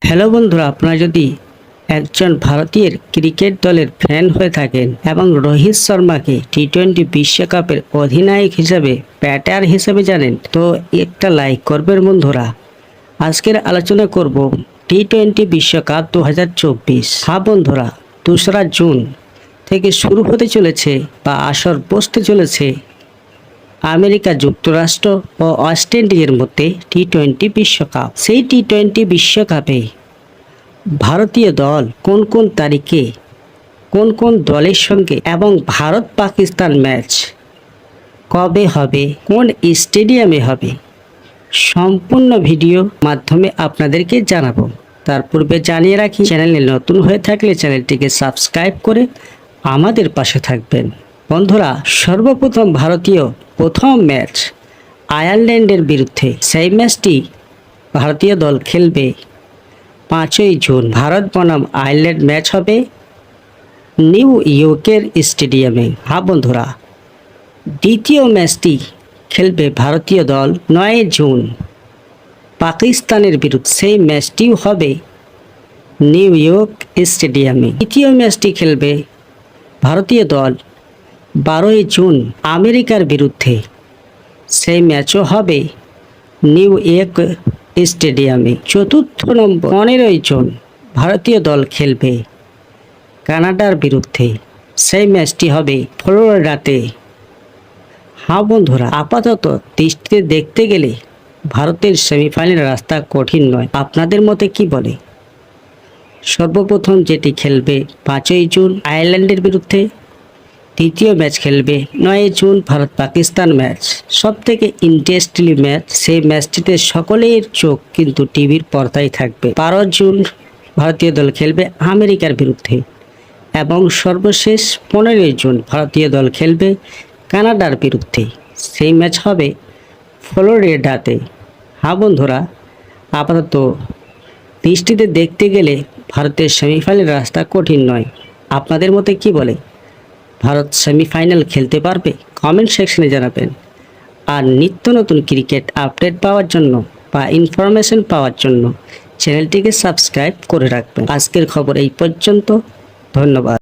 Hello বন্ধুরা, আপনারা যদি একজন ভারতীয় ক্রিকেট দলের ফ্যান হয়ে থাকেন এবং রোহিত শর্মাকে টি-20 বিশ্বকাপের অধিনায়ক হিসেবে ব্যাটার হিসেবে জানেন, তো একটা লাইক করবেন বন্ধুরা। আজকের আলোচনা করব টি-20 বিশ্বকাপ 2024। হ্যাঁ বন্ধুরা, 2রা জুন থেকে শুরু হতে চলেছে বা আসর বসতে চলেছে আমেরিকা যুক্তরাষ্ট্র ও ওয়েস্ট ইন্ডিজের মধ্যে টি-20 বিশ্বকাপ। সেই টি-20 বিশ্বকাপে ভারতীয় দল কোন কোন তারিখে কোন কোন দলের সঙ্গে এবং ভারত পাকিস্তান ম্যাচ কবে হবে, কোন স্টেডিয়ামে হবে, সম্পূর্ণ ভিডিও মাধ্যমে আপনাদেরকে জানাবো। তার পূর্বে জানিয়ে রাখি, চ্যানেলে নতুন হয়ে থাকলে চ্যানেলটিকে সাবস্ক্রাইব করে আমাদের পাশে থাকবেন। বন্ধুরা, সর্বপ্রথম ভারতীয় প্রথম ম্যাচ আয়ারল্যান্ডের বিরুদ্ধে। সেই ম্যাচটি ভারতীয় দল খেলবে 5ই জুন। ভারত বনাম আয়ারল্যান্ড ম্যাচ হবে নিউ ইয়র্কের স্টেডিয়ামে। হ্যাঁ বন্ধুরা, দ্বিতীয় ম্যাচটি খেলবে ভারতীয় দল 9 জুন পাকিস্তানের বিরুদ্ধে। সেই ম্যাচটিও হবে নিউ ইয়র্ক স্টেডিয়ামে। তৃতীয় ম্যাচটি খেলবে ভারতীয় দল 12ই জুন আমেরিকার বিরুদ্ধে। সেই ম্যাচও হবে নিউ ইয়র্ক স্টেডিয়ামে। চতুর্থ নম্বর 15ই জুন ভারতীয় দল খেলবে কানাডার বিরুদ্ধে। সেই ম্যাচটি হবে ফ্লোরিডাতে। হ্যাঁ বন্ধুরা, আপাতত দৃষ্টিতে দেখতে গেলে ভারতের সেমিফাইনাল রাস্তা কঠিন নয়। আপনাদের মতে কি বলে? সর্বপ্রথম যেটি খেলবে 5ই জুন আয়ারল্যান্ডের বিরুদ্ধে। দ্বিতীয় ম্যাচ খেলবে 9 জুন ভারত পাকিস্তান ম্যাচ, সব থেকে ইন্টারেস্টিং ম্যাচ। সেই ম্যাচটিতে সকলের চোখ কিন্তু টিভির পর্দায় থাকবে। 12 জুন ভারতীয় দল খেলবে আমেরিকার বিরুদ্ধে এবং সর্বশেষ 15ই জুন ভারতীয় দল খেলবে কানাডার বিরুদ্ধে। সেই ম্যাচ হবে ফ্লোরিডাতে। হ্যাঁ বন্ধুরা, আপাতত দৃষ্টিতে দেখতে গেলে ভারতের সেমিফাইনাল রাস্তা কঠিন নয়। আপনাদের মতে কি বলে? ভারত সেমিফাইনাল খেলতে পারবে? কমেন্ট সেকশনে জানাবেন। আর নিত্য নতুন ক্রিকেট আপডেট পাওয়ার জন্য বা ইনফরমেশন পাওয়ার জন্য চ্যানেলটিকে সাবস্ক্রাইব করে রাখবেন। আজকের খবর এই পর্যন্ত। ধন্যবাদ।